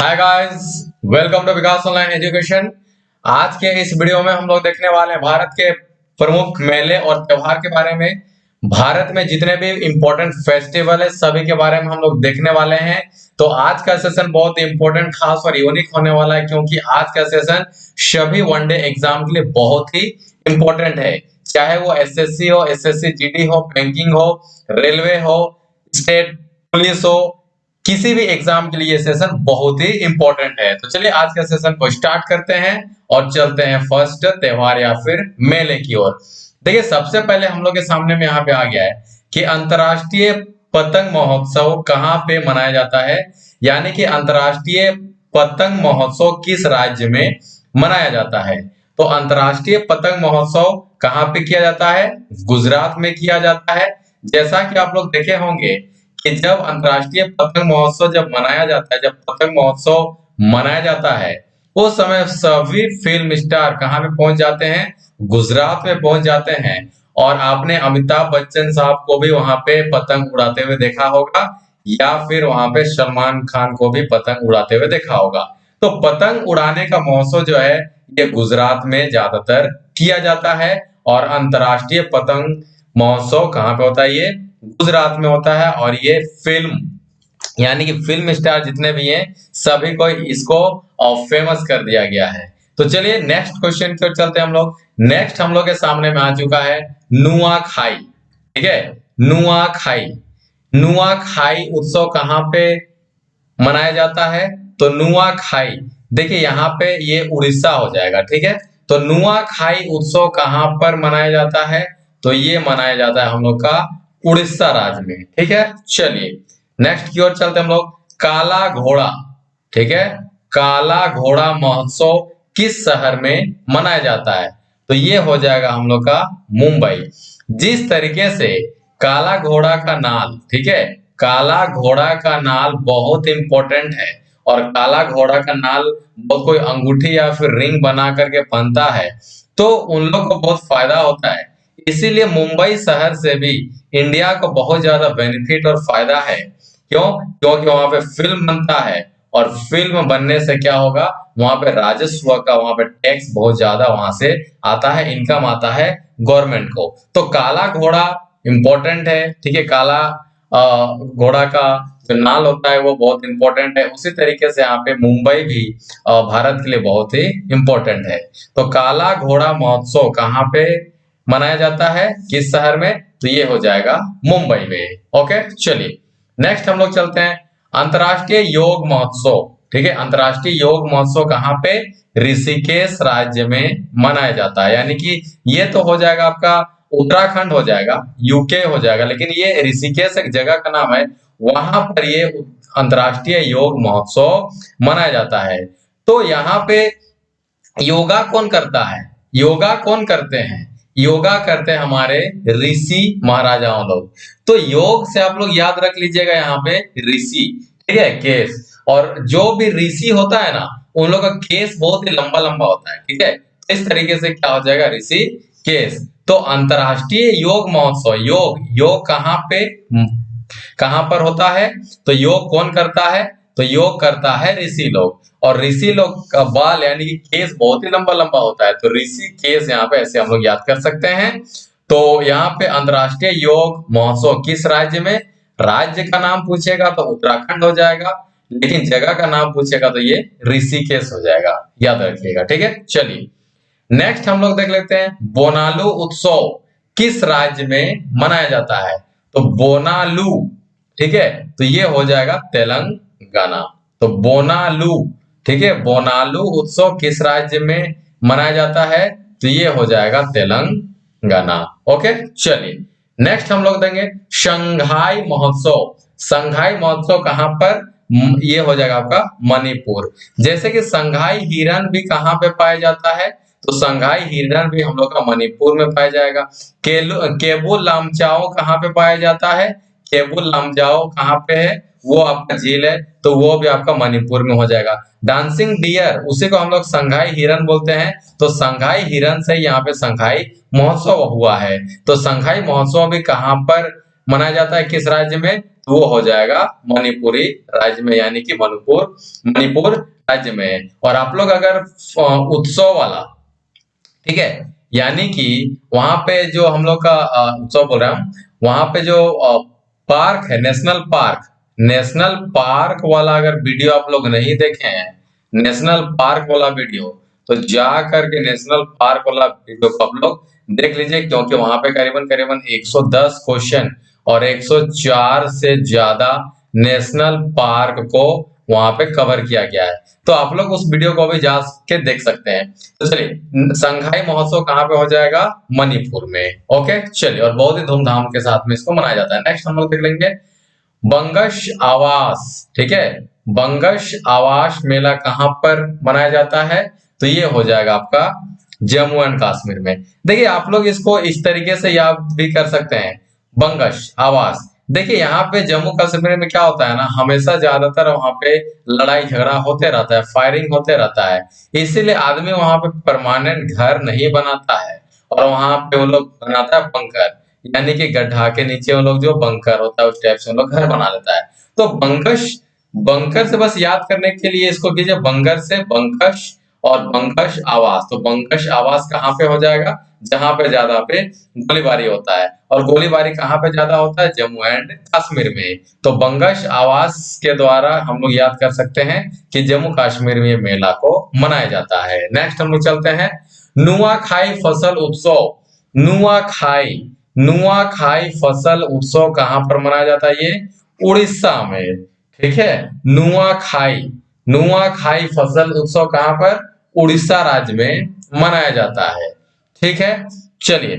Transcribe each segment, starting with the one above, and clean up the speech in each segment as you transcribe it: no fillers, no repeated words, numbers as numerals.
Hi guys, welcome to Vikas online education. आज के इस वीडियो में हम लोग देखने वाले हैं भारत के प्रमुख मेले और त्योहार के बारे में। भारत में जितने भी इम्पोर्टेंट फेस्टिवल है सभी के बारे में हम लोग देखने वाले हैं। तो आज का सेशन बहुत इम्पोर्टेंट, खास और यूनिक होने वाला है, क्योंकि आज का सेशन सभी वनडे एग्जाम के लिए बहुत ही इम्पोर्टेंट है। चाहे वो एसएससी हो, एसएससी जीडी हो, बैंकिंग हो, रेलवे हो, स्टेट पुलिस हो, किसी भी एग्जाम के लिए ये सेशन बहुत ही इंपॉर्टेंट है। तो चलिए आज के सेशन को स्टार्ट करते हैं और चलते हैं फर्स्ट त्योहार या फिर मेले की ओर। देखिए, सबसे पहले हम लोग के सामने में यहाँ पे आ गया है कि अंतरराष्ट्रीय पतंग महोत्सव कहाँ पे मनाया जाता है, यानी कि अंतरराष्ट्रीय पतंग महोत्सव किस राज्य में मनाया जाता है। तो अंतरराष्ट्रीय पतंग महोत्सव कहाँ पे किया जाता है? गुजरात में किया जाता है। जैसा कि आप लोग देखे होंगे कि जब अंतरराष्ट्रीय पतंग महोत्सव जब मनाया जाता है, जब पतंग महोत्सव मनाया जाता है, उस समय सभी फिल्म स्टार कहाँ पे पहुंच जाते हैं? गुजरात में पहुंच जाते हैं। और आपने अमिताभ बच्चन साहब को भी वहां पे पतंग उड़ाते हुए देखा होगा, या फिर वहां पे सलमान खान को भी पतंग उड़ाते हुए देखा होगा। तो पतंग उड़ाने का महोत्सव जो है ये गुजरात में ज्यादातर किया जाता है। और अंतरराष्ट्रीय पतंग महोत्सव कहाँ पे होता है? ये गुजरात में होता है। और ये फिल्म यानी कि फिल्म स्टार जितने भी हैं सभी को इसको फेमस कर दिया गया है। तो चलिए नेक्स्ट क्वेश्चन की ओर चलते हैं हम लोग। नेक्स्ट हम लोग के सामने में आ चुका है नुआखाई। ठीक है, नुआखाई। नुआखाई उत्सव कहाँ पे मनाया जाता है? तो नुआखाई, देखिए यहाँ पे ये उड़ीसा हो जाएगा। ठीक है, तो नुआखाई उत्सव कहाँ पर मनाया जाता है? तो ये मनाया जाता है हम लोग का उड़ीसा राज्य में। ठीक है, चलिए नेक्स्ट की ओर चलते हम लोग। काला घोड़ा, ठीक है, काला घोड़ा महोत्सव किस शहर में मनाया जाता है? तो ये हो जाएगा हम लोग का मुंबई। जिस तरीके से काला घोड़ा का नाल, ठीक है, काला घोड़ा का नाल बहुत इंपॉर्टेंट है। और काला घोड़ा का नाल बहुत कोई अंगूठी या फिर रिंग बना करके पहनता है, तो उन लोग को बहुत फायदा होता है। इसीलिए मुंबई शहर से भी इंडिया को बहुत ज्यादा बेनिफिट और फायदा है। क्यों? क्योंकि वहां पे फिल्म बनता है, और फिल्म बनने से क्या होगा, वहां पे राजस्व का, वहां पे टैक्स बहुत ज्यादा वहां से आता है, इनकम आता है गवर्नमेंट को। तो काला घोड़ा इंपॉर्टेंट है। ठीक है, काला घोड़ा का जो नाल होता है वो बहुत इंपॉर्टेंट है। उसी तरीके से यहाँ पे मुंबई भी भारत के लिए बहुत ही इंपॉर्टेंट है। तो काला घोड़ा महोत्सव कहाँ पे मनाया जाता है, किस शहर में? तो ये हो जाएगा मुंबई में। ओके, चलिए नेक्स्ट हम लोग चलते हैं अंतरराष्ट्रीय योग महोत्सव। ठीक है, अंतरराष्ट्रीय योग महोत्सव कहाँ पे? ऋषिकेश राज्य में मनाया जाता है। यानी कि ये तो हो जाएगा आपका उत्तराखंड हो जाएगा, यूके हो जाएगा, लेकिन ये ऋषिकेश एक जगह का नाम है, वहां पर ये अंतरराष्ट्रीय योग महोत्सव मनाया जाता है। तो यहाँ पे योगा कौन करता है? योगा कौन करते हैं? योगा करते हैं हमारे ऋषि महाराजाओं लोग। तो योग से आप लोग याद रख लीजिएगा यहाँ पे ऋषि, ठीक है, केस। और जो भी ऋषि होता है ना, उन लोग का केस बहुत ही लंबा लंबा होता है। ठीक है, इस तरीके से क्या हो जाएगा? ऋषि केस। तो अंतरराष्ट्रीय योग महोत्सव, योग कहाँ पर होता है? तो योग कौन करता है? तो योग करता है ऋषि लोग। और ऋषि लोग का बाल यानी कि केस बहुत ही लंबा लंबा होता है, तो ऋषि केस यहाँ पे ऐसे हम लोग याद कर सकते हैं। तो यहाँ पे अंतरराष्ट्रीय योग महोत्सव किस राज्य में? राज्य का नाम पूछेगा तो उत्तराखंड हो जाएगा, लेकिन जगह का नाम पूछेगा तो ये ऋषिकेश हो जाएगा, याद रखिएगा। ठीक है, चलिए नेक्स्ट हम लोग देख लेते हैं बोनालू उत्सव किस राज्य में मनाया जाता है? तो बोनालू, ठीक है, तो ये हो जाएगा तेलंगाना। तो बोनालू, ठीक है, बोनालू उत्सव किस राज्य में मनाया जाता है? तो ये हो जाएगा तेलंगाना। ओके, चलिए नेक्स्ट हम लोग देंगे शंघाई महोत्सव। शंघाई महोत्सव कहां पर? ये हो जाएगा आपका मणिपुर। जैसे कि शंघाई हिरन भी कहां पे पाया जाता है? तो शंघाई हिरन भी हम लोग का मणिपुर में पाया जाएगा। केबुल लामचाओ कहाँ पे पाया जाता है? केबुल लामजाओ कहाँ पे है? वो आपका झील है, तो वो भी आपका मणिपुर में हो जाएगा। डांसिंग डियर, उसी को हम लोग शंघाई हिरन बोलते हैं, तो शंघाई हिरन से यहाँ पे शंघाई महोत्सव हुआ है। तो शंघाई महोत्सव भी कहाँ पर मनाया जाता है किस राज्य में, तो वो हो जाएगा मणिपुरी राज्य में, यानी कि मणिपुर राज्य में। और आप लोग अगर उत्सव वाला, ठीक है, यानी कि वहां पे जो हम लोग का उत्सव बोल रहे हैं हम, वहां पे जो पार्क है, नेशनल पार्क वाला अगर वीडियो आप लोग नहीं देखे हैं, नेशनल पार्क वाला वीडियो, तो जा करके नेशनल पार्क वाला वीडियो को आप लोग देख लीजिए, क्योंकि वहां पे करीबन करीबन 110 क्वेश्चन और 104 से ज्यादा नेशनल पार्क को वहां पे कवर किया गया है। तो आप लोग उस वीडियो को भी जा के देख सकते हैं। तो चलिए, संघाई महोत्सव कहाँ पे हो जाएगा, मणिपुर में। ओके, चलिए, और बहुत ही धूमधाम के साथ में इसको मनाया जाता है। नेक्स्ट हम लोग देख लेंगे बंगश आवास। ठीक है, बंगश आवास मेला कहां पर मनाया जाता है, तो ये हो जाएगा आपका जम्मू एंड कश्मीर में। देखिए, आप लोग इसको इस तरीके से याद भी कर सकते हैं, बंगश आवास। देखिए, यहाँ पे जम्मू कश्मीर में क्या होता है ना, हमेशा ज्यादातर वहां पे लड़ाई झगड़ा होते रहता है, फायरिंग होते रहता है, इसीलिए आदमी वहां पे परमानेंट घर नहीं बनाता है, और वहां पे वो लोग बनाता है बंकर, यानी कि गड्ढा के नीचे वो लोग जो बंकर होता है उस टाइप से वो लोग घर बना लेता है। तो बंकर से बस याद करने के लिए इसको कीजिए, बंकर से बंकश और बंकश आवास। तो बंकश आवास कहाँ पे हो जाएगा, जहां पे ज्यादा पे गोलीबारी होता है, और गोलीबारी कहाँ पे ज्यादा होता है, जम्मू एंड कश्मीर में। तो बंगश आवास के द्वारा हम लोग याद कर सकते हैं कि जम्मू कश्मीर में मेला को मनाया जाता है। नेक्स्ट हम लोग चलते हैं नुआखाई फसल उत्सव। नुआखाई फसल उत्सव कहां पर मनाया जाता है, ये उड़ीसा में। ठीक है, नुआखाई फसल उत्सव कहां पर, उड़ीसा राज्य में मनाया जाता है। ठीक है, चलिए,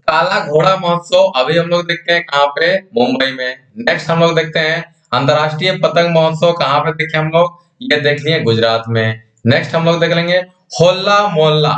काला घोड़ा महोत्सव अभी हम लोग देखते हैं कहां पे, मुंबई में। नेक्स्ट हम लोग देखते हैं अंतरराष्ट्रीय पतंग महोत्सव कहां पे देखे हम लोग, ये देख लिए गुजरात में। नेक्स्ट हम लोग देख लेंगे होला मोहल्ला,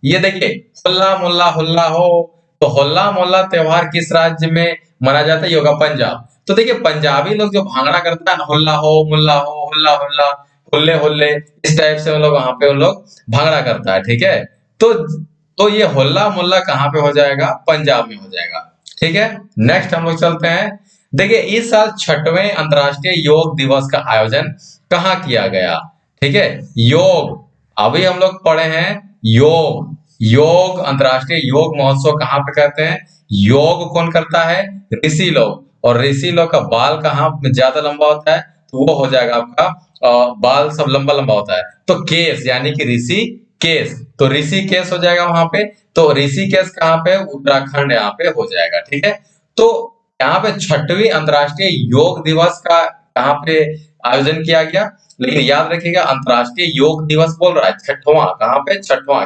ये देखिए होल्ला मोहल्ला हुल्ला हो, तो होल्ला मोहल्ला त्योहार किस राज्य में मनाया जाता है, ये होगा पंजाब। तो देखिए, पंजाबी लोग जो भांगड़ा करता है ना, हुल्ला हो मुल्ला हो हुल्ला हुल्ला हुल्ले हुल्ले, इस टाइप से वो लोग वहां पे वो लोग भांगड़ा करता है। ठीक है, तो ये होल्ला मोहल्ला कहाँ पे हो जाएगा, पंजाब में हो जाएगा। ठीक है, नेक्स्ट हम लोग चलते हैं। देखिए, इस साल 6वें अंतर्राष्ट्रीय योग दिवस का आयोजन कहाँ किया गया। ठीक है, योग, अभी हम लोग पढ़े हैं योग अंतर्राष्ट्रीय योग महोत्सव कहाँ पे करते हैं, योग कौन करता है, ऋषि लोग, और ऋषि लोग का बाल कहाँ ज्यादा लंबा होता है, तो वो हो जाएगा आपका बाल सब लंबा लंबा होता है, तो केस, यानी कि ऋषि केस, तो ऋषिकेश हो जाएगा वहां पे। तो ऋषिकेश कहाँ पे, उत्तराखंड यहाँ पे हो जाएगा। ठीक है, तो यहाँ पे 6वीं अंतर्राष्ट्रीय योग दिवस का कहाँ पे आयोजन किया गया, लेकिन याद रखिएगा अंतर्राष्ट्रीय योग दिवस बोल रहा है, 6वां, कहाँ पे 6वां।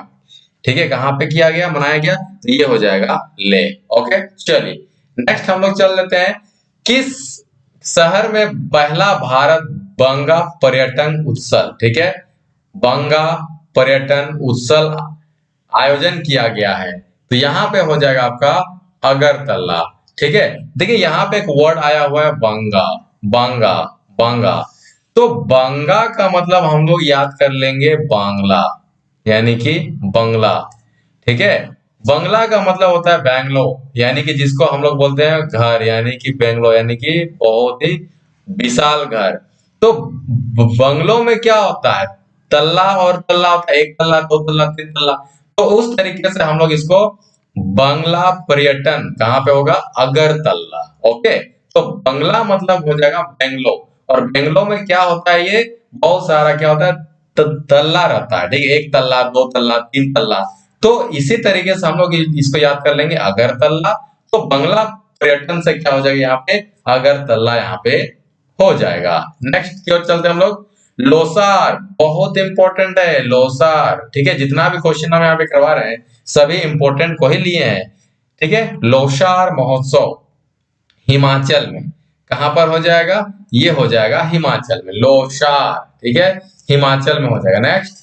ठीक है, कहाँ पे किया गया, मनाया गया, तो ये हो जाएगा ले। ओके, चलिए, नेक्स्ट हम लोग चल लेते हैं, किस शहर में पहला भारत बंगा पर्यटन उत्सव, ठीक है, बंगा पर्यटन उत्सव आयोजन किया गया है, तो यहाँ पे हो जाएगा आपका अगरतला। ठीक है, देखिए यहाँ पे एक वर्ड आया हुआ है बांगा, तो बांगा का मतलब हम लोग याद कर लेंगे बांग्ला, यानी कि बंगला। ठीक है, बंगला का मतलब होता है बैंगलोर, यानी कि जिसको हम लोग बोलते हैं घर, यानी कि बैंगलोर, यानी कि बहुत ही विशाल घर। तो बंगलों में क्या होता है, तल्ला और तल्ला होता है, 1 तल्ला 2 तल्ला 3 तल्ला, तो उस तरीके से हम लोग इसको बंगला पर्यटन कहाँ पे होगा, अगरतला। ओके, तो बंगला मतलब हो जाएगा बेंगलोर, और बेंगलोर में क्या होता है, ये बहुत सारा क्या होता है, तल्ला रहता है। ठीक है, 1 तल्ला 2 तल्ला 3 तल्ला, तो इसी तरीके से हम लोग इसको याद कर लेंगे अगरतला। तो बंगला पर्यटन से क्या हो जाएगा, यहाँ पे अगरतला यहाँ पे हो जाएगा। नेक्स्ट की ओर चलते हैं हम लोग, लोसार, बहुत इंपॉर्टेंट है लोसार। ठीक है, जितना भी क्वेश्चन हम यहाँ पे करवा रहे हैं सभी इंपॉर्टेंट को ही लिए हैं। ठीक है, लोसार महोत्सव हिमाचल में कहां पर हो जाएगा, ये हो जाएगा हिमाचल में, लोसार। ठीक है, हिमाचल में हो जाएगा। नेक्स्ट,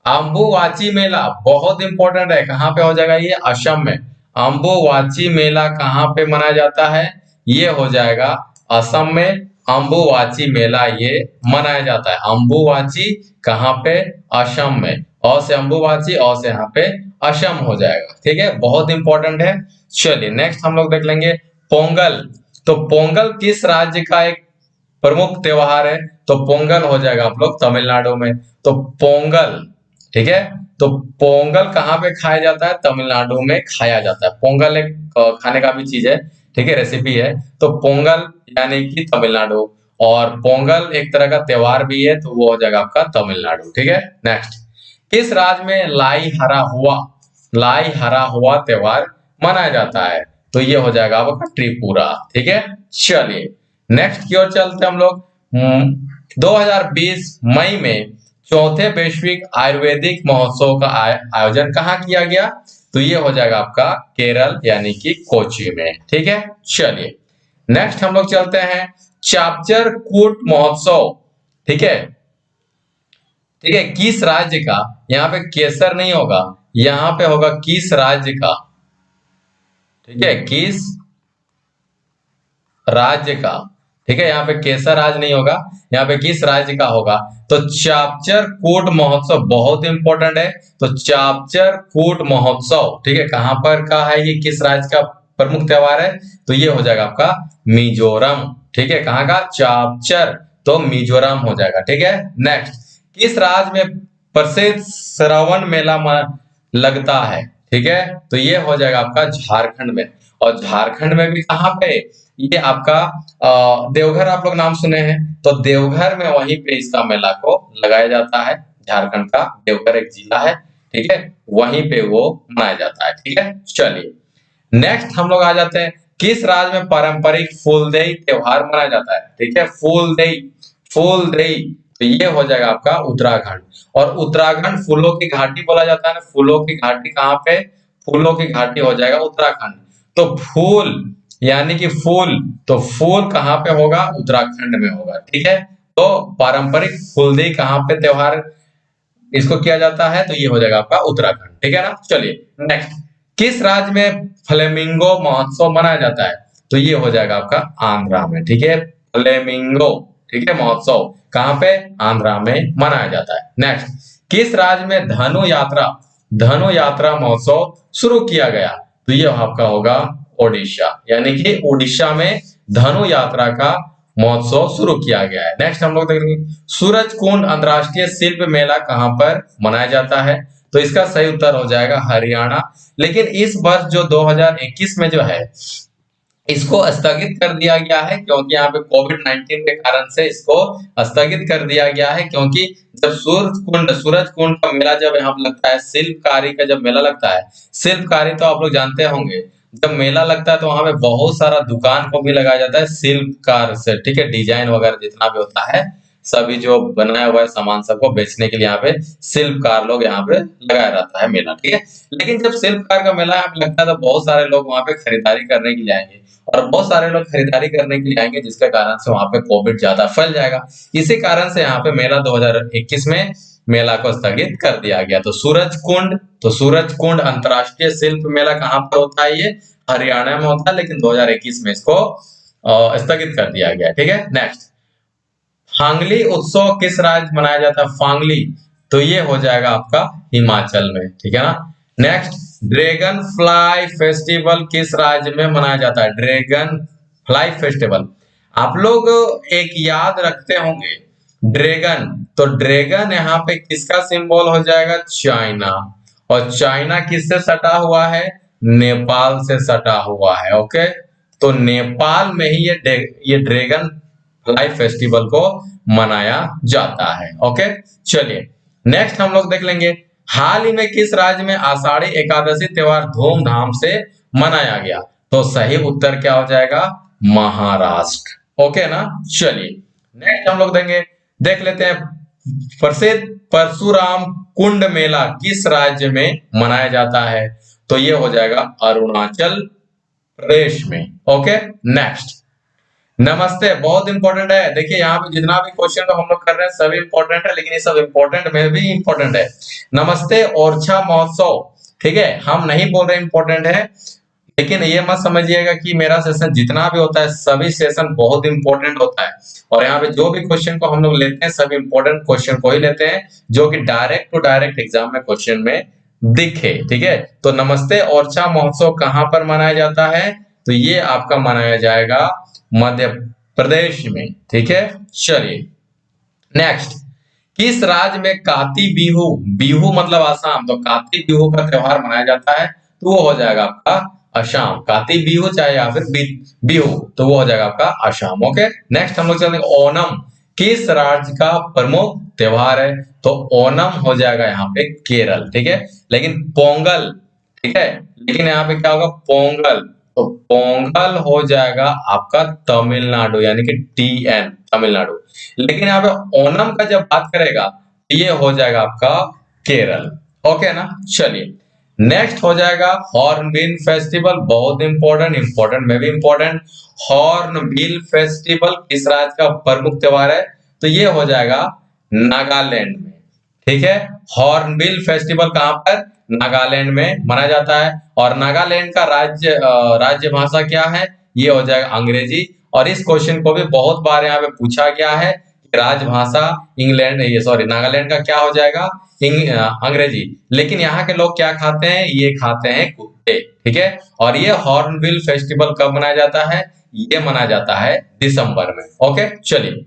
अंबुवाची मेला, बहुत इंपॉर्टेंट है, कहां पे हो जाएगा, ये असम में। अंबुवाची मेला कहां पे मनाया जाता है, ये हो जाएगा असम में, अंबुवाची मेला ये मनाया जाता है। अंबुवाची कहां पे, असम में, अ से अंबुबाची, अ से यहाँ पे असम हो जाएगा। ठीक है, बहुत इंपॉर्टेंट है। चलिए नेक्स्ट हम लोग देख लेंगे पोंगल। तो पोंगल किस राज्य का एक प्रमुख त्योहार है? तो पोंगल हो जाएगा आप लोग तमिलनाडु में। तो पोंगल, ठीक है, तो पोंगल कहाँ पे खाया जाता है? तमिलनाडु में खाया जाता है। पोंगल एक खाने का भी चीज है, ठीक है, रेसिपी है। तो पोंगल यानी कि तमिलनाडु, और पोंगल एक तरह का त्योहार भी है, तो वो हो जाएगा आपका तमिलनाडु। ठीक है, नेक्स्ट किस राज्य में लाई हरा हुआ त्योहार मनाया जाता है? तो ये हो जाएगा आपका त्रिपुरा। ठीक है, चलिए नेक्स्ट की ओर चलते हम लोग। 2020 मई में चौथे वैश्विक आयुर्वेदिक महोत्सव का आयोजन कहाँ किया गया? तो ये हो जाएगा आपका केरल यानी कि कोची में। ठीक है, चलिए नेक्स्ट हम लोग चलते हैं चापचर कूट महोत्सव। ठीक है, ठीक है, किस राज्य का? यहाँ पे केसर नहीं होगा, यहाँ पे होगा किस राज्य का। ठीक है, किस राज्य का। ठीक है, यहाँ पे केसर राज्य नहीं होगा, यहाँ पे किस राज्य का होगा। तो चापचर कूट महोत्सव बहुत इंपॉर्टेंट है। तो चापचर कूट महोत्सव, ठीक है, कहां पर का है ये, किस राज्य का प्रमुख त्योहार है? तो ये हो जाएगा आपका मिजोरम। ठीक है, कहाँ का? चापचर, तो मिजोरम हो जाएगा। ठीक है, नेक्स्ट किस राज्य में प्रसिद्ध श्रवण मेला लगता है? ठीक है, तो ये हो जाएगा आपका झारखंड में। और झारखंड में भी कहाँ पे? ये आपका देवघर, आप लोग नाम सुने हैं, तो देवघर में वहीं पे इसका मेला को लगाया जाता है। झारखंड का देवघर एक जिला है, ठीक है, वहीं पे वो मनाया जाता है। ठीक है, चलिए नेक्स्ट हम लोग आ जाते हैं किस राज्य में पारंपरिक फूलदेई त्योहार मनाया जाता है? ठीक है, फूलदेई, फूलदेई, तो ये हो जाएगा आपका उत्तराखंड। और उत्तराखंड फूलों की घाटी बोला जाता है ना, फूलों की घाटी कहाँ पे? फूलों की घाटी हो जाएगा उत्तराखंड। तो फूल यानी कि फूल, तो फूल कहाँ पे होगा? उत्तराखंड में होगा। ठीक है, तो पारंपरिक फूलदेई कहाँ पे त्योहार इसको किया जाता है? तो ये हो जाएगा आपका उत्तराखंड। ठीक है ना, चलिए नेक्स्ट किस राज्य में फ्लेमिंगो महोत्सव मनाया जाता है? तो ये हो जाएगा आपका आंध्रा में। ठीक है, फ्लेमिंगो, ठीक है, महोत्सव कहाँ पे? आंध्रा में मनाया जाता है। नेक्स्ट किस राज्य में धनु यात्रा महोत्सव शुरू किया गया? तो ये आपका होगा ओडिशा, यानी कि उड़ीसा में धनु यात्रा का महोत्सव शुरू किया गया है। नेक्स्ट हम लोग देखेंगे सूरज कुंड अंतरराष्ट्रीय शिल्प मेला कहां पर मनाया जाता है? तो इसका सही उत्तर हो जाएगा हरियाणा। लेकिन इस वर्ष जो 2021 में जो है इसको स्थगित कर दिया गया है, क्योंकि यहाँ पे कोविड-19 के कारण से इसको स्थगित कर दिया गया है। क्योंकि जब सूरज कुंड का मेला जब यहाँ पे लगता है, शिल्पकारी का जब मेला लगता है, शिल्पकारी तो आप लोग जानते होंगे, जब मेला लगता है तो वहां पे बहुत सारा दुकान को भी लगाया जाता है शिल्पकार से। ठीक है, डिजाइन वगैरह जितना भी होता है, सभी जो बनाया हुआ है सामान सबको बेचने के लिए यहाँ पे शिल्पकार लोग यहाँ पे लगाया रहता है मेला। ठीक है, लेकिन जब शिल्पकार का मेला यहाँ पे लगता है तो बहुत सारे लोग वहां पे खरीदारी करने के लिए आएंगे, और बहुत सारे लोग खरीदारी करने के लिए आएंगे, जिसके कारण से वहां पे कोविड ज्यादा फैल जाएगा। इसी कारण से यहाँ पे मेला 2021 में मेला को स्थगित कर दिया गया। तो सूरज कुंड अंतरराष्ट्रीय शिल्प मेला कहाँ पर होता है? ये हरियाणा में होता है, लेकिन 2021 में इसको स्थगित कर दिया गया। ठीक है, नेक्स्ट फांगली उत्सव किस राज्य मनाया जाता है? फांगली, तो ये हो जाएगा आपका हिमाचल में। ठीक है ना, नेक्स्ट ड्रैगन फ्लाई फेस्टिवल किस राज्य में मनाया जाता है? ड्रैगन फ्लाई फेस्टिवल आप लोग एक याद रखते होंगे, ड्रैगन, तो ड्रैगन यहाँ पे किसका सिंबल हो जाएगा? चाइना। और चाइना किससे सटा हुआ है? नेपाल से सटा हुआ है। ओके, तो नेपाल में ही ये ड्रैगन फ्लाई फेस्टिवल को मनाया जाता है। ओके, चलिए नेक्स्ट हम लोग देख लेंगे हाल ही में किस राज्य में आषाढ़ी एकादशी त्योहार धूमधाम से मनाया गया? तो सही उत्तर क्या हो जाएगा? महाराष्ट्र। ओके ना, चलिए नेक्स्ट हम लोग देख लेते हैं प्रसिद्ध परशुराम कुंड मेला किस राज्य में मनाया जाता है? तो ये हो जाएगा अरुणाचल प्रदेश में। ओके, नेक्स्ट नमस्ते, बहुत इंपॉर्टेंट है। देखिए यहाँ पे जितना भी क्वेश्चन हम लोग कर रहे हैं सभी इंपॉर्टेंट है, लेकिन ये सब इंपॉर्टेंट में भी इंपॉर्टेंट है। नमस्ते ओरछा महोत्सव, ठीक है, हम नहीं बोल रहे इंपॉर्टेंट है, लेकिन ये मत समझिएगा कि मेरा सेशन जितना भी होता है सभी सेशन बहुत इंपॉर्टेंट होता है, और यहाँ पे जो भी क्वेश्चन को हम लोग लेते हैं सभी इंपॉर्टेंट क्वेश्चन को ही लेते हैं जो कि डायरेक्ट टू डायरेक्ट एग्जाम में क्वेश्चन में दिखे। ठीक है, तो नमस्ते ओरछा महोत्सव कहाँ पर मनाया जाता है? तो ये आपका मनाया जाएगा मध्य प्रदेश में। ठीक है, चलिए नेक्स्ट, किस राज्य में काती बिहू, बिहू मतलब आसाम, तो काती बिहू का त्योहार मनाया जाता है? तो वो हो जाएगा आपका असम। काती बिहू चाहे या फिर बिहू, तो वो हो जाएगा आपका असम। ओके, नेक्स्ट हम लोग चलेंगे ओनम किस राज्य का प्रमुख त्योहार है? तो ओनम हो जाएगा यहाँ पे केरल। ठीक है, लेकिन पोंगल, ठीक है, लेकिन यहाँ पे क्या होगा पोंगल, तो पोंगल हो जाएगा आपका तमिलनाडु, यानी कि TN तमिलनाडु। लेकिन यहाँ पे ओनम का जब बात करेगा तो ये हो जाएगा आपका केरल। ओके ना, चलिए नेक्स्ट हो जाएगा हॉर्नबिल फेस्टिवल, बहुत इंपॉर्टेंट, इंपॉर्टेंट में भी इंपॉर्टेंट। हॉर्नबिल फेस्टिवल किस राज्य का प्रमुख त्योहार है? तो ये हो जाएगा नागालैंड में। ठीक है, हॉर्नबिल फेस्टिवल कहां पर? नागालैंड में मनाया जाता है। और नागालैंड का राज्य भाषा क्या है? ये हो जाएगा अंग्रेजी। और इस क्वेश्चन को भी बहुत बार यहाँ पे पूछा गया है कि राजभाषा इंग्लैंड ये सॉरी नागालैंड का क्या हो जाएगा? अंग्रेजी। लेकिन यहाँ के लोग क्या खाते हैं? ये खाते हैं कुत्ते। ठीक है, और ये हॉर्नबिल फेस्टिवल कब मनाया जाता है? ये मनाया जाता है दिसंबर में। ओके, चलिए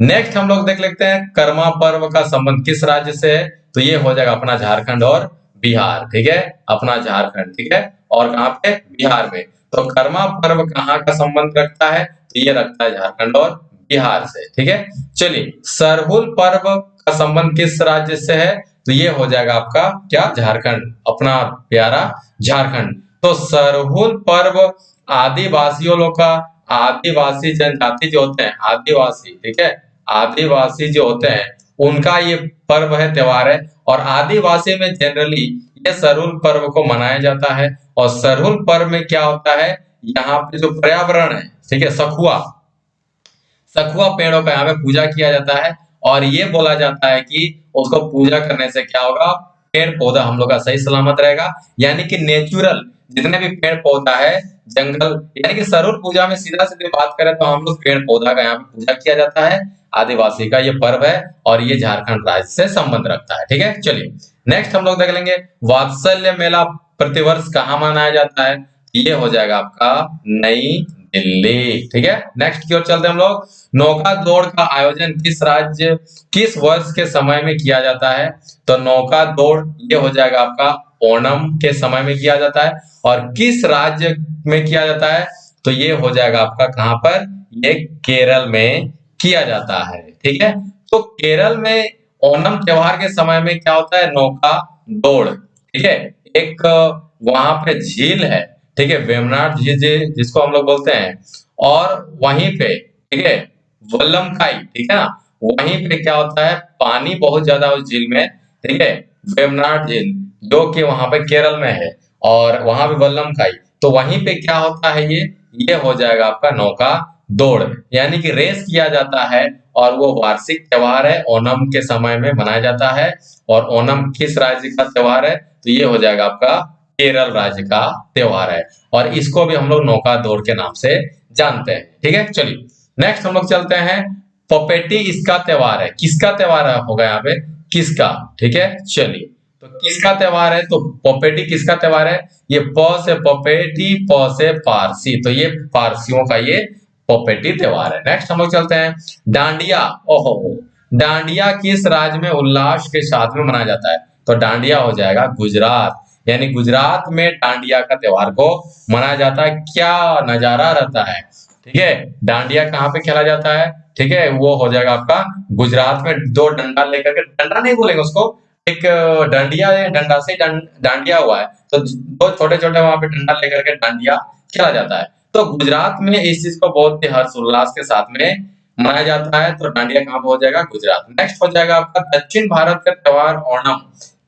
नेक्स्ट हम लोग देख लेते हैं कर्मा पर्व का संबंध किस राज्य से है? तो ये हो जाएगा अपना झारखंड और बिहार। ठीक है, अपना झारखंड, ठीक है, और कहाँ पे? बिहार में। तो कर्मा पर्व कहाँ का संबंध रखता है? तो ये रखता है झारखंड और बिहार से। ठीक है, चलिए सरहुल पर्व का संबंध किस राज्य से है? तो ये हो जाएगा आपका क्या? झारखंड, अपना प्यारा झारखंड। तो सरहुल पर्व आदिवासियों लोग का, आदिवासी जनजाति जो होते हैं आदिवासी, ठीक है, आदिवासी जो होते हैं उनका ये पर्व है, त्योहार है। और आदिवासी में जनरली ये सरहुल पर्व को मनाया जाता है। और सरहुल पर्व में क्या होता है? यहाँ पे जो पर्यावरण है, ठीक है, सखुआ, सखुआ पेड़ों का यहाँ पे पूजा किया जाता है। और ये बोला जाता है कि उसको पूजा करने से क्या होगा? पेड़ पौधा हम लोग का सही सलामत रहेगा। यानी कि नेचुरल जितने भी पेड़ पौधा है, जंगल, यानी कि सरहुल पूजा में सीधा सीधे बात करें तो हम लोग पेड़ पौधा का यहाँ पे पूजा किया जाता है। आदिवासी का ये पर्व है और ये झारखंड राज्य से संबंध रखता है। ठीक है, चलिए नेक्स्ट हम लोग देख लेंगे वात्सल्य मेला प्रतिवर्ष कहाँ मनाया जाता है? ये हो जाएगा आपका नई दिल्ली। ठीक है, नेक्स्ट की ओर चलते हैं हम लोग। नौका दौड़ का आयोजन किस राज्य किस वर्ष के समय में किया जाता है? तो नौका दौड़ ये हो जाएगा आपका ओणम के समय में किया जाता है। और किस राज्य में किया जाता है? तो ये हो जाएगा आपका कहां पर? ये केरल में किया जाता है। ठीक है, तो केरल में ओणम त्योहार के समय में क्या होता है? नौका दौड़। ठीक है, एक वहां पे झील है, ठीक है, वेमनाड झील जिसको हम लोग बोलते हैं, और वहीं पे, ठीक है, वल्लमखाई, ठीक है ना, वहीं पे क्या होता है? पानी बहुत ज्यादा उस झील में, ठीक है, वेमनाड झील जो कि वहां पे केरल में है, और वहां पे वल्लमखाई, तो वहीं पे क्या होता है? ये हो जाएगा आपका नौका दौड़, यानी कि रेस किया जाता है। और वो वार्षिक त्योहार है, ओणम के समय में मनाया जाता है। और ओणम किस राज्य का त्योहार है? तो ये हो जाएगा आपका केरल राज्य का त्योहार है। और इसको भी हम लोग नौका दौड़ के नाम से जानते हैं। ठीक है, चलिए नेक्स्ट हम लोग चलते हैं पपेटी इसका त्योहार है, किसका त्योहार होगा यहाँ पे? किसका? ठीक है, चलिए तो किसका त्योहार है? तो पपेटी किसका त्योहार है? ये प से पपेटी, प से पारसी, तो ये पारसियों का ये पपेटी त्योहार है। नेक्स्ट हम लोग चलते हैं डांडिया। ओहो, डांडिया किस राज्य में उल्लास के साथ में मनाया जाता है? तो डांडिया हो जाएगा गुजरात, यानी गुजरात में डांडिया का त्योहार को मनाया जाता है। क्या नजारा रहता है! ठीक है, डांडिया कहाँ पे खेला जाता है? ठीक है, वो हो जाएगा आपका गुजरात में। दो डंडा लेकर के, डंडा नहीं बोलेंगे उसको, एक डंडिया है, डंडा से डांडिया हुआ है, तो दो छोटे छोटे वहां पे डंडा लेकर के डांडिया खेला जाता है। तो गुजरात में इस चीज को बहुत ही हर्षोल्लास के साथ में मनाया जाता है। तो डांडिया कहाँ पे हो जाएगा? गुजरात। नेक्स्ट हो जाएगा आपका दक्षिण भारत का त्योहार ओणम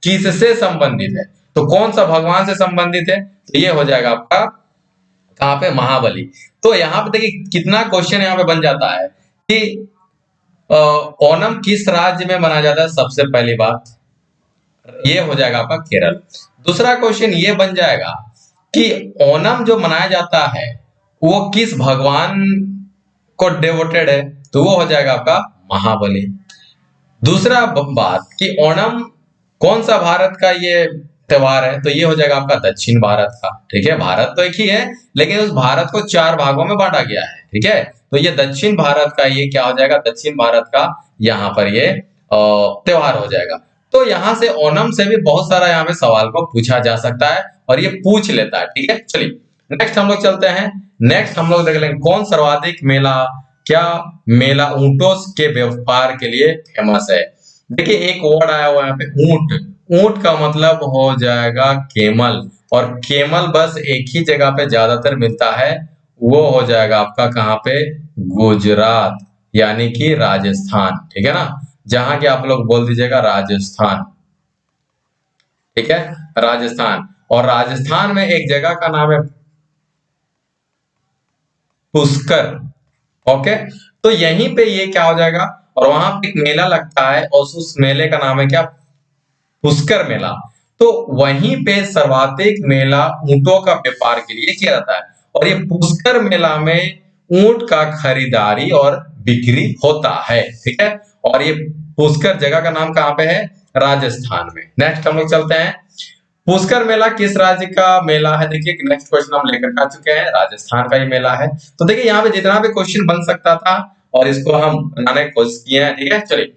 किससे संबंधित है? तो कौन सा भगवान से संबंधित है? तो ये हो जाएगा आपका कहाँ पे? महाबली। तो यहाँ पे देखिए कितना क्वेश्चन यहाँ पे बन जाता है कि ओणम किस राज्य में मनाया जाता है? सबसे पहली बात ये हो जाएगा आपका केरल। दूसरा क्वेश्चन ये बन जाएगा कि ओणम जो मनाया जाता है वो किस भगवान को डेवोटेड है, तो वो हो जाएगा आपका महाबली। दूसरा बात कि ओणम कौन सा भारत का ये त्योहार है, तो ये हो जाएगा आपका दक्षिण भारत का। ठीक है, भारत तो एक ही है लेकिन उस भारत को 4 भागों में बांटा गया है। ठीक है, तो ये दक्षिण भारत का ये क्या हो जाएगा, दक्षिण भारत का यहाँ पर ये त्योहार हो जाएगा। तो यहाँ से ओणम से भी बहुत सारा यहाँ पे सवाल को पूछा जा सकता है और ये पूछ लेता है। ठीक है, चलिए नेक्स्ट हम लोग चलते हैं। नेक्स्ट हम लोग देख लेंगे कौन सर्वाधिक मेला, क्या मेला ऊंटों के व्यापार के लिए फेमस है। देखिए एक वर्ड आया हुआ है यहाँ पे ऊंट, ऊंट का मतलब हो जाएगा केमल, और केमल बस एक ही जगह पे ज्यादातर मिलता है, वो हो जाएगा आपका कहाँ पे, गुजरात यानी कि राजस्थान। ठीक है ना, जहां के आप लोग बोल दीजिएगा राजस्थान। ठीक है, राजस्थान, और राजस्थान में एक जगह का नाम है पुष्कर। ओके, तो यहीं पे ये क्या हो जाएगा, और वहां पे एक मेला लगता है और उस मेले का नाम है क्या, पुष्कर मेला। तो वहीं पे सर्वाधिक मेला ऊंटों का व्यापार के लिए किया जाता है, और ये पुष्कर मेला में ऊंट का खरीदारी और बिक्री होता है। ठीक है, और ये पुष्कर जगह का नाम कहाँ पे है, राजस्थान में। नेक्स्ट हम लोग चलते हैं, पुष्कर मेला किस राज्य का मेला है। देखिए नेक्स्ट क्वेश्चन हम लेकर आ चुके हैं, राजस्थान का ये मेला है। तो देखिए यहाँ पे जितना भी क्वेश्चन बन सकता था और इसको हम बनाने की कोशिश किए हैं। ठीक है, चलिए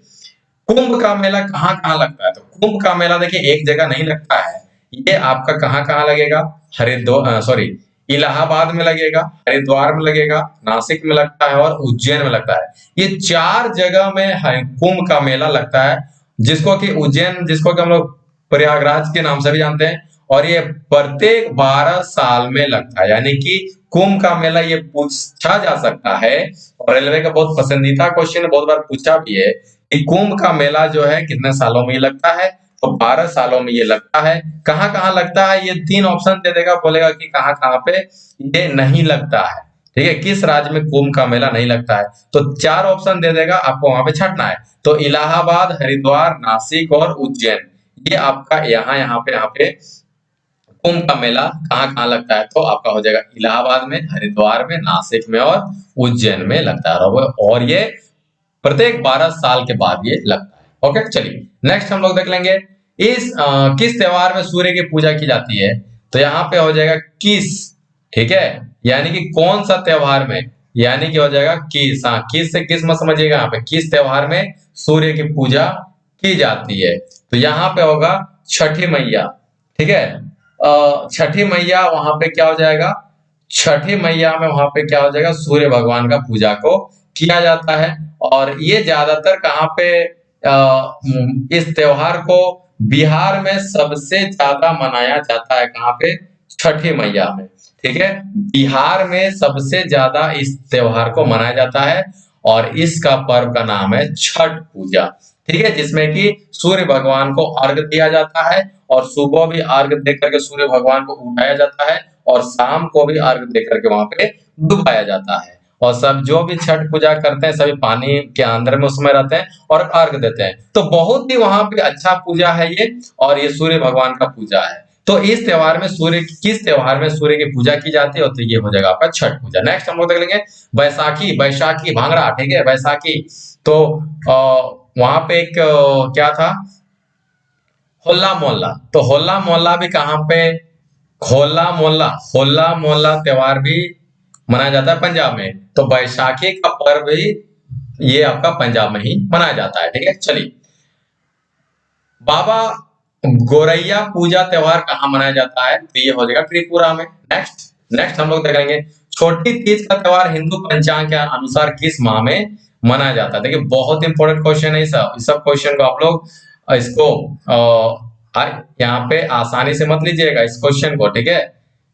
कुंभ का मेला कहाँ कहाँ लगता है, तो कुंभ का मेला देखिए एक जगह नहीं लगता है, ये आपका कहाँ कहाँ लगेगा, हरिद्वार सॉरी इलाहाबाद में लगेगा, हरिद्वार में लगेगा, नासिक में लगता है और उज्जैन में लगता है। ये 4 जगह में कुंभ का मेला लगता है, जिसको कि उज्जैन, जिसको कि हम लोग प्रयागराज के नाम से भी जानते हैं, और ये प्रत्येक 12 साल में लगता है। यानी कि कुंभ का मेला ये पूछा जा सकता है, और रेलवे का बहुत पसंदीदा क्वेश्चन बहुत बार पूछा भी है कि कुंभ का मेला जो है कितने सालों में ये लगता है, तो 12 सालों में ये लगता है। कहाँ कहाँ लगता है, ये 3 ऑप्शन दे देगा, बोलेगा कि कहाँ कहाँ पे ये नहीं लगता है। ठीक है, किस राज्य में कुंभ का मेला नहीं लगता है, तो 4 ऑप्शन दे देगा, आपको वहां पे छटना है। तो इलाहाबाद, हरिद्वार, नासिक और उज्जैन, ये आपका यहाँ पे कुंभ का मेला कहाँ कहाँ लगता है, तो आपका हो जाएगा इलाहाबाद में, हरिद्वार में, नासिक में और उज्जैन में लगता है, और ये प्रत्येक 12 साल के बाद ये लगता है। ओके, चलिए नेक्स्ट हम लोग देख लेंगे किस त्योहार में सूर्य की पूजा की जाती है, तो यहाँ पे हो जाएगा किस। ठीक है, यानी कि कौन सा त्योहार में, यानी कि हो जाएगा किस। हाँ, किस से किस मत समझिएगा, यहाँ पे किस त्योहार में सूर्य की पूजा की जाती है, तो यहाँ पे होगा छठी मैया। ठीक है, छठी मैया वहां पे क्या हो जाएगा, छठी मैया में वहां पे क्या हो जाएगा, सूर्य भगवान का पूजा को किया जाता है। और ये ज्यादातर कहाँ पे इस त्योहार को बिहार में सबसे ज्यादा मनाया जाता है, कहाँ पे, छठी मैया में। ठीक है, बिहार में सबसे ज्यादा इस त्योहार को मनाया जाता है, और इसका पर्व का नाम है छठ पूजा। ठीक है, जिसमें कि सूर्य भगवान को अर्घ दिया जाता है, और सुबह भी अर्घ देकर के सूर्य भगवान को उठाया जाता है, और शाम को भी अर्घ देकर के वहां पे डुबाया जाता है। और सब जो भी छठ पूजा करते हैं सभी पानी के अंदर में उसमें रहते हैं और अर्घ देते हैं। तो बहुत ही वहां पे अच्छा पूजा है ये, और ये सूर्य भगवान का पूजा है। तो इस त्योहार में किस त्योहार में सूर्य की पूजा की जाती है, तो ये हो जाएगा आपका छठ पूजा। नेक्स्ट हम लोग देख लेंगे बैसाखी, बैसाखी भांगड़ा। ठीक है, बैसाखी, तो वहां पे एक क्या था, होला मोहल्ला। तो होला मोहल्ला भी कहाँ पे, होला मोहल्ला, होला मोहल्ला त्योहार भी मनाया जाता है पंजाब में। तो बैसाखी का पर्व भी ये आपका पंजाब में ही मनाया जाता है। ठीक है, चलिए बाबा गोरैया पूजा त्योहार कहाँ मनाया जाता है, तो ये हो जाएगा त्रिपुरा में। नेक्स्ट नेक्स्ट हम लोग देखेंगे छोटी तीज का त्योहार हिंदू पंचांग के अनुसार किस माह में मनाया जाता है। देखिए बहुत इंपॉर्टेंट क्वेश्चन है, इस सब क्वेश्चन को आप लोग इसको यहाँ पे आसानी से मत लीजिएगा इस क्वेश्चन को। ठीक है,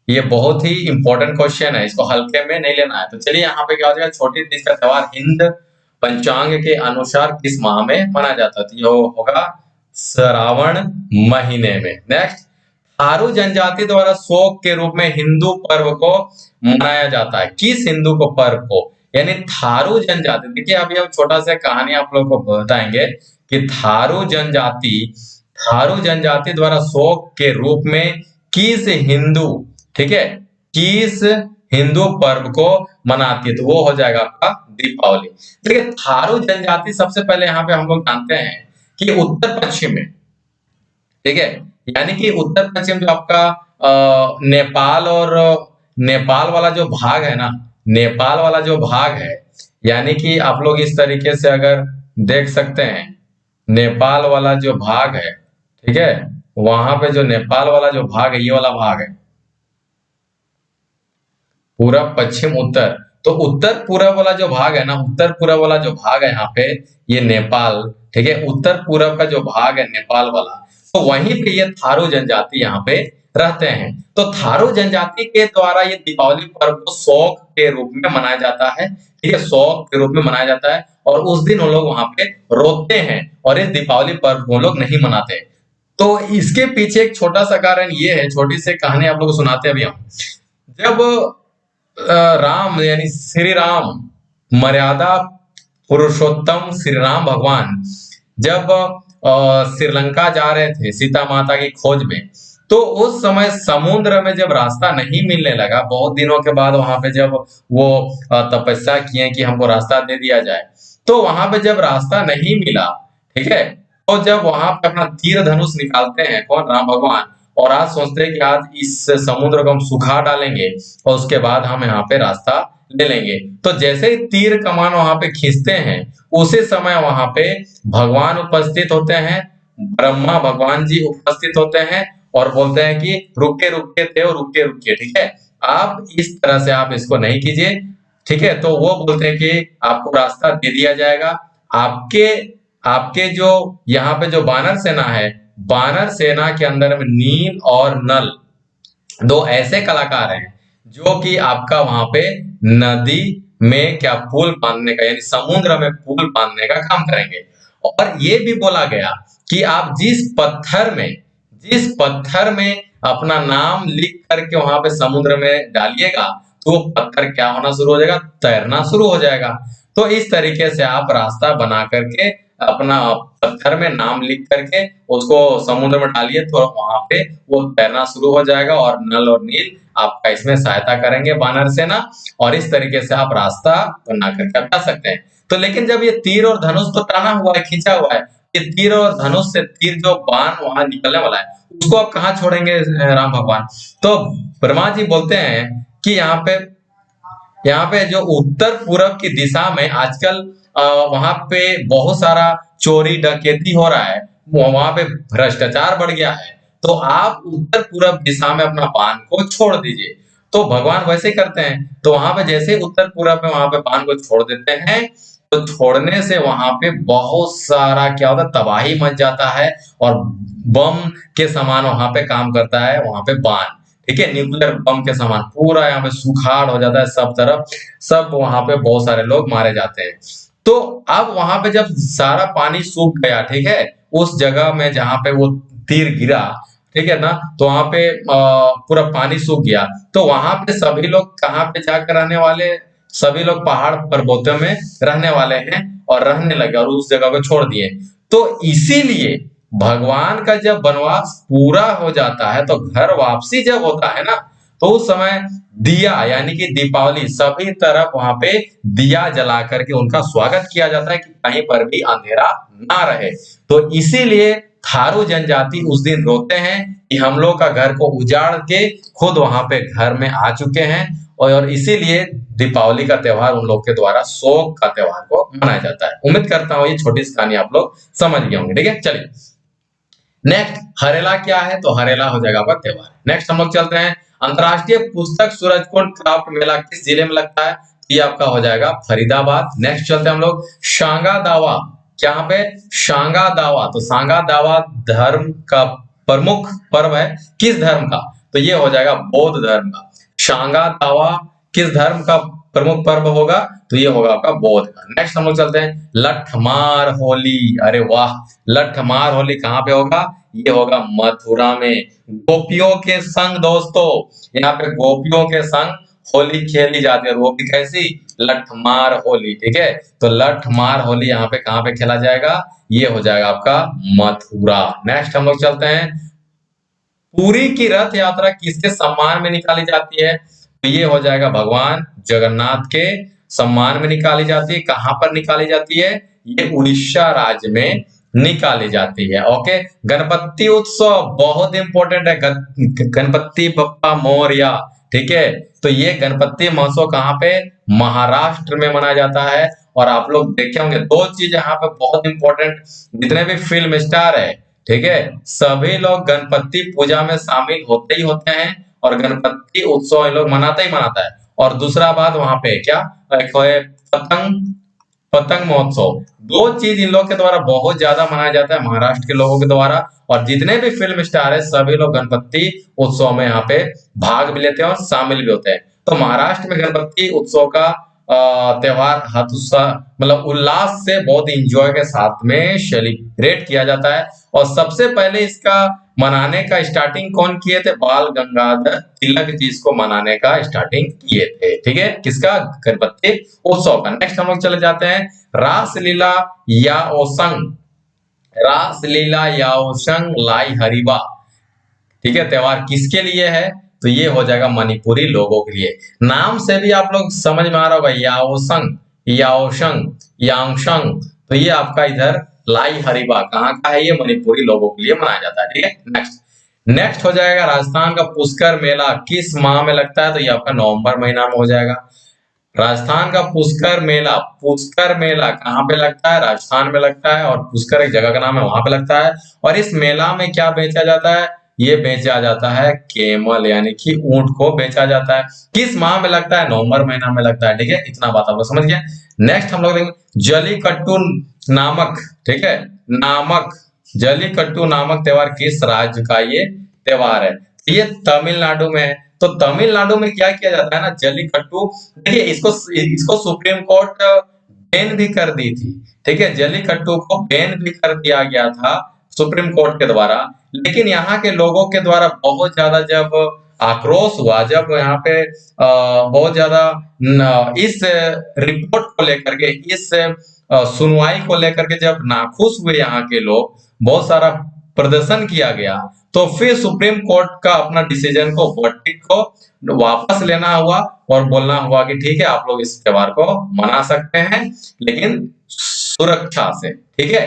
ये बहुत ही इंपॉर्टेंट क्वेश्चन है, इसको हल्के में नहीं लेना है। तो चलिए यहाँ पे क्या हो जाएगा, छोटी तीज का त्योहार हिंद पंचांग के अनुसार किस माह में मनाया जाता है, तो ये होगा श्रावण महीने में। नेक्स्ट थारू जनजाति द्वारा शोक के रूप में हिंदू पर्व को मनाया जाता है, किस हिंदू को पर्व को, यानी थारू जनजाति। देखिए अभी हम छोटा सा कहानी आप लोगों को बताएंगे कि थारू जनजाति द्वारा शोक के रूप में किस हिंदू ठीक है, किस हिंदू पर्व को मनाती है, तो वो हो जाएगा आपका दीपावली। देखिए थारू जनजाति सबसे पहले यहाँ पे हम लोग जानते हैं कि उत्तर पश्चिम में, ठीक है, यानी कि उत्तर पश्चिम जो आपका नेपाल और नेपाल वाला जो भाग है ना, नेपाल वाला जो भाग है, यानी कि आप लोग इस तरीके से अगर देख सकते हैं, नेपाल वाला जो भाग है, ठीक है, वहां पे जो नेपाल वाला जो भाग है, ये वाला भाग है पूरब पश्चिम उत्तर, तो उत्तर पूरब वाला जो भाग है ना, उत्तर पूरब वाला जो भाग है यहाँ पे, ये नेपाल, ठीक है, उत्तर पूरब का जो भाग है नेपाल वाला, तो वहीं पे ये थारू जनजाति यहाँ पे रहते हैं। तो थारू जनजाति के द्वारा ये दीपावली पर्व को शौक के रूप में मनाया जाता है, ठीक है, शौक के रूप में मनाया जाता है, और उस दिन वो लोग वहां पे रोते हैं और इस दीपावली पर्व को वो लोग नहीं मनाते। तो इसके पीछे एक छोटा सा कारण ये है, छोटी सी कहानी आप लोग को सुनाते हैं अभी हम। जब राम यानी श्री राम, मर्यादा पुरुषोत्तम श्री राम भगवान जब श्रीलंका जा रहे थे सीता माता की खोज में, तो उस समय समुद्र में जब रास्ता नहीं मिलने लगा, बहुत दिनों के बाद वहां पे जब वो तपस्या किए कि हमको रास्ता दे दिया जाए, तो वहां पे जब रास्ता नहीं मिला, ठीक है, तो जब वहां पे अपना तीर धनुष निकालते हैं कौन, राम भगवान, और आज सोचते हैं कि आज इस समुद्र को हम सुखा डालेंगे और उसके बाद हम यहाँ पे रास्ता ले लेंगे। तो जैसे ही तीर कमान वहां पे खींचते हैं, उसी समय वहां पे भगवान उपस्थित होते हैं, ब्रह्मा भगवान जी उपस्थित होते हैं और बोलते हैं कि रुके रुके थे और रुके रुके, ठीक है, आप इस तरह से आप इसको नहीं कीजिए, ठीक है। तो वो बोलते हैं कि आपको रास्ता दे दिया जाएगा। आपके आपके जो यहाँ पे जो बानर सेना है, बानर सेना के अंदर में नील और नल दो ऐसे कलाकार हैं जो कि आपका वहां पे नदी में क्या पुल बांधने का, यानी समुद्र में पुल बांधने का काम करेंगे। और ये भी बोला गया कि आप जिस पत्थर में अपना नाम लिख करके वहां पे समुद्र में डालिएगा, तो वो पत्थर क्या होना शुरू हो जाएगा, तैरना शुरू हो जाएगा। तो इस तरीके से आप रास्ता बना करके अपना पत्थर में नाम लिख करके उसको समुद्र में डालिए, तो वहां पे वो तैरना शुरू हो जाएगा और नल और नील आपका इसमें सहायता करेंगे, बानर सेना, और इस तरीके से आप रास्ता बना करके आप जा सकते हैं। तो लेकिन जब ये तीर और धनुष तो टाना हुआ है, खींचा हुआ है, ये तीर और धनुष से तीर जो बाण वहां निकलने वाला है, उसको आप कहाँ छोड़ेंगे राम भगवान। तो ब्रह्मा जी बोलते हैं कि यहाँ पे जो उत्तर पूरब की दिशा में आजकल वहां पे बहुत सारा चोरी डकैती हो रहा है, वहां पे भ्रष्टाचार बढ़ गया है, तो आप उत्तर पूरब दिशा में अपना बाण को छोड़ दीजिए। तो भगवान वैसे ही करते हैं, तो वहां पे जैसे उत्तर पूरब में वहां पे बाण को छोड़ देते हैं, तो छोड़ने से वहां पे बहुत सारा क्या होता है, तबाही मच जाता है, और बम के समान वहां पे काम करता है वहां पे बाण, ठीक है, न्यूक्लियर बम के समान पूरा यहाँ पे सुखाड़ हो जाता है सब तरफ, सब वहां पे बहुत सारे लोग मारे जाते हैं। तो अब वहां पे जब सारा पानी सूख गया, ठीक है, उस जगह में जहां पे वो तीर गिरा, ठीक है ना, तो वहां पे पूरा पानी सूख गया, तो वहां पे सभी लोग कहाँ पे जाकर रहने वाले, सभी लोग पहाड़ पर्वतों में रहने वाले हैं और रहने लगे और उस जगह को छोड़ दिए। तो इसीलिए भगवान का जब वनवास पूरा हो जाता है, तो घर वापसी जब होता है ना, तो उस समय दिया यानी कि दीपावली सभी तरफ वहां पे दिया जला करके उनका स्वागत किया जाता है कि कहीं पर भी अंधेरा ना रहे। तो इसीलिए थारू जनजाति उस दिन रोते हैं कि हम लोग का घर को उजाड़ के खुद वहां पे घर में आ चुके हैं, और इसीलिए दीपावली का त्योहार उन लोग के द्वारा शोक का त्योहार को मनाया जाता है। उम्मीद करता हूँ ये छोटी सी कहानी आप लोग समझ गए होंगे, ठीक है। चलिए नेक्स्ट हरेला क्या है, तो हरेला हो जाएगा आपका त्योहार। नेक्स्ट हम लोग चलते हैं, अंतरराष्ट्रीय पुस्तक सूरजकुंड क्राफ्ट मेला किस जिले में लगता है, ये आपका हो जाएगा फरीदाबाद। नेक्स्ट चलते हैं हम लोग शांगा दावा, क्या पे शांगा दावा, तो शांगा दावा धर्म का प्रमुख पर्व है, किस धर्म का, तो ये हो जाएगा बौद्ध धर्म का। शांगा दावा किस धर्म का प्रमुख पर्व होगा, तो ये होगा आपका बौद्ध का। नेक्स्ट हम लोग चलते हैं लठमार होली, अरे वाह, लठमार होली कहाँ पे होगा, ये होगा मथुरा में, गोपियों के संग दोस्तों, यहाँ पे गोपियों के संग होली खेली जाती है, वो भी कैसी, लठमार होली, ठीक है। तो लठमार होली यहाँ पे कहाँ पे खेला जाएगा, ये हो जाएगा आपका मथुरा। नेक्स्ट हम लोग चलते हैं पुरी की रथ यात्रा किसके सम्मान में निकाली जाती है? तो ये हो जाएगा भगवान जगन्नाथ के सम्मान में निकाली जाती है। कहां पर निकाली जाती है? ये उड़ीसा राज्य में निकाली जाती है। ओके, गणपति उत्सव बहुत इंपॉर्टेंट है। गणपति बप्पा मोरया, ठीक है। तो ये गणपति महोत्सव कहाँ पे? महाराष्ट्र में मनाया जाता है। और आप लोग देखे होंगे दो चीज यहाँ पे बहुत इंपॉर्टेंट, जितने भी फिल्म स्टार है, ठीक है, सभी लोग गणपति पूजा में शामिल होते ही होते हैं और गणपति उत्सव इन लोग मनाता ही मनाता है। और दूसरा बात वहां पे क्या, एक है पतंग पतंग महोत्सव। दो चीज इन लोग के द्वारा बहुत ज्यादा मनाया जाता है महाराष्ट्र के लोगों के द्वारा। और जितने भी फिल्म स्टार है सभी लोग गणपति उत्सव में यहाँ पे भाग भी लेते हैं और शामिल भी होते हैं। तो महाराष्ट्र में गणपति उत्सव का त्योहार हतुत्साह मतलब उल्लास से बहुत इंजॉय के साथ में सेलिब्रेट किया जाता है। और सबसे पहले इसका मनाने का स्टार्टिंग कौन किए थे? बाल गंगाधर तिलक जी इसको मनाने का स्टार्टिंग किए थे, ठीक है, किसका? गणपति उत्सव का। नेक्स्ट हम लोग चले जाते हैं रासलीला याओसंग। रासलीला याओसंग लाई हरिबा, ठीक है, त्योहार किसके लिए है? तो ये हो जाएगा मणिपुरी लोगों के लिए। नाम से भी आप लोग समझ में आ रहा होगा, याओसंग, याओशंग, यांगशंग। तो ये आपका इधर लाई हरिबा कहाँ का है? ये मणिपुरी लोगों के लिए मनाया जाता है, ठीक है। नेक्स्ट नेक्स्ट हो जाएगा राजस्थान का पुष्कर मेला किस माह में लगता है? तो ये आपका नवंबर महीना में हो जाएगा। राजस्थान का पुष्कर मेला कहाँ पे लगता है? राजस्थान में लगता है। और पुष्कर एक जगह का नाम है, वहां पे लगता है। और इस मेला में क्या बेचा जाता है? ये बेचा जाता है केमल, यानी कि ऊंट को बेचा जाता है। किस माह में लगता है? नवंबर महीना में लगता है, ठीक है। इतना बात आप लोग समझ गए। नेक्स्ट हम लोग देखेंगे जलीकट्टू नामक, ठीक है, जलीकट्टू नामक त्योहार किस राज्य का ये त्योहार है? ये तमिलनाडु में है। तो तमिलनाडु में क्या किया जाता है ना, जलीकट्टू, देखिए इसको सुप्रीम कोर्ट बैन भी कर दी थी, ठीक है, जलीकट्टू को बैन भी कर दिया गया था सुप्रीम कोर्ट के द्वारा। लेकिन यहाँ के लोगों के द्वारा बहुत ज्यादा जब आक्रोश हुआ, जब यहाँ पे बहुत ज्यादा इस रिपोर्ट को लेकर के, इस सुनवाई को लेकर के जब नाखुश हुए यहाँ के लोग, बहुत सारा प्रदर्शन किया गया, तो फिर सुप्रीम कोर्ट का अपना डिसीजन को, वर्डिक्ट को वापस लेना हुआ और बोलना हुआ कि ठीक है आप लोग इस त्योहार को मना सकते हैं लेकिन सुरक्षा से, ठीक है।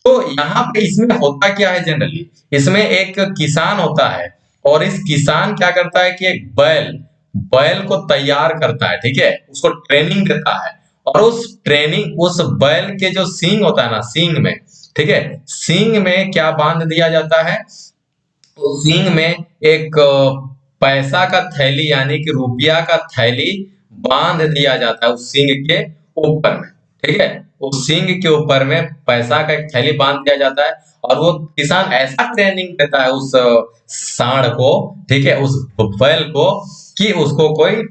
तो यहाँ पे इसमें होता क्या है, जनरली इसमें एक किसान होता है और इस किसान क्या करता है कि एक बैल को तैयार करता है, ठीक है, उसको ट्रेनिंग देता है। और उस बैल के जो सींग होता है ना, सींग में, ठीक है, सींग में क्या बांध दिया जाता है? तो सींग में एक पैसा का थैली यानी कि रुपया का थैली बांध दिया जाता है उस सींग के ऊपर में, ठीक है, उस सींग के ऊपर में पैसा का एक थैली बांध दिया जाता है। और वो किसान ऐसा ट्रेनिंग देता है उस सांड को, ठीक है, उस बैल को, कि उसको कोई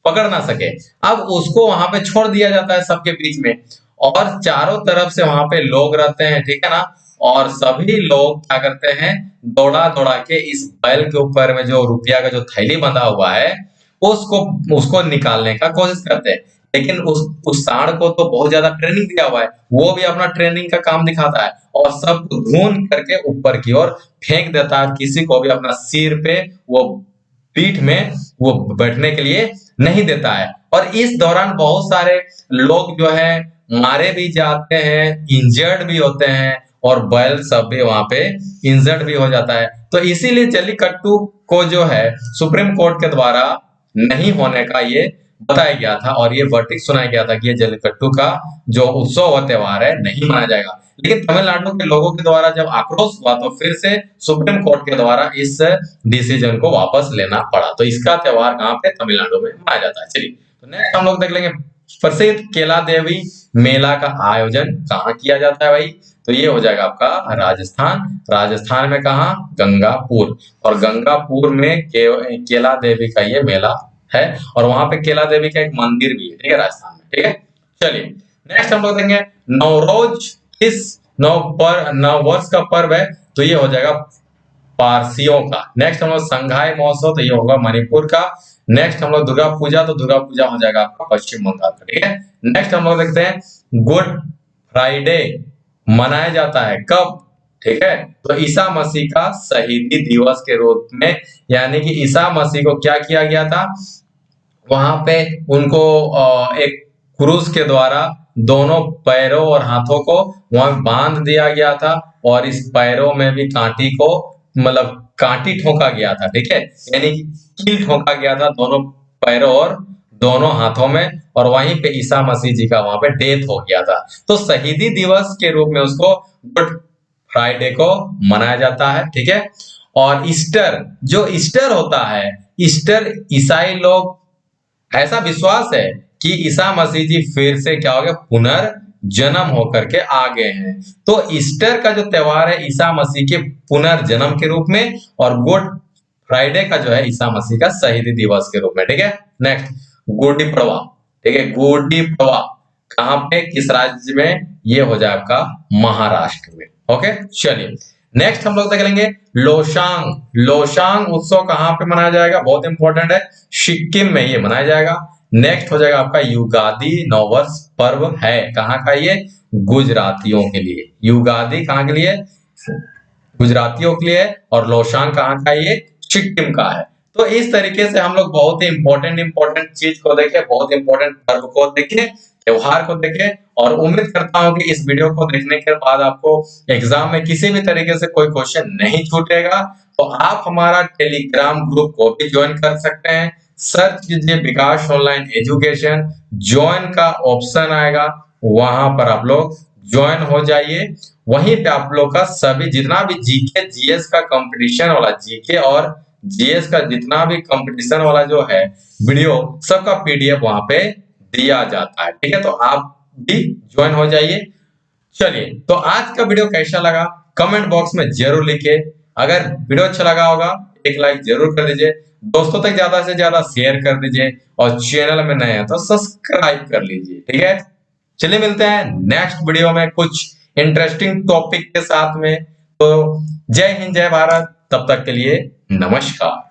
पकड़ ना सके। अब उसको वहां पे छोड़ दिया जाता है सबके बीच में, और चारों तरफ से वहां पे लोग रहते हैं, ठीक है ना। और सभी लोग क्या करते हैं, दौड़ा दौड़ा के इस बैल के ऊपर में जो रुपया का जो थैली बंधा हुआ है उसको निकालने का कोशिश करते हैं। लेकिन उस सांड को तो बहुत ज्यादा ट्रेनिंग दिया हुआ है, वो भी अपना ट्रेनिंग का काम दिखाता है और सब ढूंढ करके ऊपर की ओर फेंक देता है। किसी को भी अपना सिर पे, वो पीठ में वो बैठने के लिए नहीं देता है। और इस दौरान बहुत सारे लोग जो है मारे भी जाते हैं, इंजर्ड भी होते हैं, और बैल सब भी वहां पे इंजर्ड भी हो जाता है। तो इसीलिए जल्लीकट्टू को जो है सुप्रीम कोर्ट के द्वारा नहीं होने का ये बताया गया था और ये वर्डिक्ट सुनाया गया था कि ये जल्लीकट्टू का जो उत्सव व त्योहार है नहीं मनाया जाएगा। लेकिन तमिलनाडु के लोगों के द्वारा जब आक्रोश हुआ तो फिर से सुप्रीम कोर्ट के द्वारा इस डिसीजन को वापस लेना पड़ा। तो इसका त्योहार कहाँ पे? तमिलनाडु में मनाया जाता है। चलिए, तो नेक्स्ट हम लोग देख लेंगे प्रसिद्ध केला देवी मेला का आयोजन कहाँ किया जाता है भाई? तो ये हो जाएगा आपका राजस्थान में कहा? गंगापुर। और गंगापुर में केला देवी का ये मेला है और वहां पे केला देवी का एक मंदिर भी है, ठीक है, राजस्थान में, ठीक है। चलिए नेक्स्ट हम लोग देखेंगे नवरोज किस नववर्ष का पर्व है? तो ये हो जाएगा पारसियों का। नेक्स्ट हम लोग संघाई महोत्सव, तो ये होगा मणिपुर का। नेक्स्ट हम लोग दुर्गा पूजा, तो दुर्गा पूजा हो जाएगा आपका पश्चिम बंगाल का, ठीक है। नेक्स्ट हम लोग देखते हैं गुड फ्राइडे मनाया जाता है कब? ठीक है। तो ईसा मसीह का शहीदी दिवस के रूप में, यानी कि ईसा मसीह को क्या किया गया था, वहां पे उनको एक क्रूस के द्वारा दोनों पैरों और हाथों को वहां बांध दिया गया था, और इस पैरों में भी कांटी को, मतलब कांटी ठोका गया था, ठीक है, यानी कील ठोका गया था दोनों पैरों और दोनों हाथों में, और वहीं पे ईसा मसीह जी का वहां पे डेथ हो गया था। तो शहीदी दिवस के रूप में उसको गुड फ्राइडे को मनाया जाता है, ठीक है। और ईस्टर, जो ईस्टर होता है, ईस्टर ईसाई लोग, ऐसा विश्वास है कि ईसा मसीह जी फिर से क्या हो गए, पुनर्जन्म होकर के आ गए हैं। तो ईस्टर का जो त्योहार है ईसा मसीह के पुनर्जन्म के रूप में, और गुड फ्राइडे का जो है ईसा मसीह का शहीदी दिवस के रूप में, ठीक है। नेक्स्ट, गुड़ी पड़वा, ठीक है, गुड़ी पड़वा कहां पे, किस राज्य में, ये हो जाए आपका महाराष्ट्र में। ओके, चलिए नेक्स्ट हम लोग देख लेंगे लोशांग। लोशांग उत्सव कहां पे मनाया जाएगा, बहुत इंपॉर्टेंट है, सिक्किम में ये मनाया जाएगा। नेक्स्ट हो जाएगा आपका युगादि, नववर्ष पर्व है कहां का, ये गुजरातियों के लिए। युगादि कहां के लिए, गुजरातियों के लिए, और लोशांग कहां का, ये सिक्किम का है। तो इस तरीके से हम लोग बहुत ही इंपॉर्टेंट चीज को देखें, बहुत इंपॉर्टेंट पर्व को देखें, त्योहार को देखें, और उम्मीद करता हूं कि इस वीडियो को देखने के बाद आपको एग्जाम में किसी भी तरीके से कोई क्वेश्चन नहीं छूटेगा। तो आप हमारा टेलीग्राम ग्रुप को भी ज्वाइन कर सकते हैं, सर्च कीजिए विकास ऑनलाइन एजुकेशन, ज्वाइन का ऑप्शन आएगा, वहां पर आप लोग ज्वाइन हो जाइए। वहीं पे आप लोग का सभी जितना भी जीके जीएस का कंपटीशन वाला, जीके और जीएस का जितना भी कंपटीशन वाला जो है वीडियो, सबका पीडीएफ वहां पे दिया जाता है, ठीक है। तो आप भी ज्वाइन हो जाइए। चलिए, तो आज का वीडियो कैसा लगा कमेंट बॉक्स में जरूर लिखिए। अगर वीडियो अच्छा लगा होगा एक लाइक जरूर कर दीजिए, दोस्तों तक ज्यादा से ज्यादा शेयर कर दीजिए, और चैनल में नए हैं तो सब्सक्राइब कर लीजिए, ठीक है। चलिए मिलते हैं नेक्स्ट वीडियो में कुछ इंटरेस्टिंग टॉपिक के साथ में। तो जय हिंद, जय भारत, तब तक के लिए नमस्कार।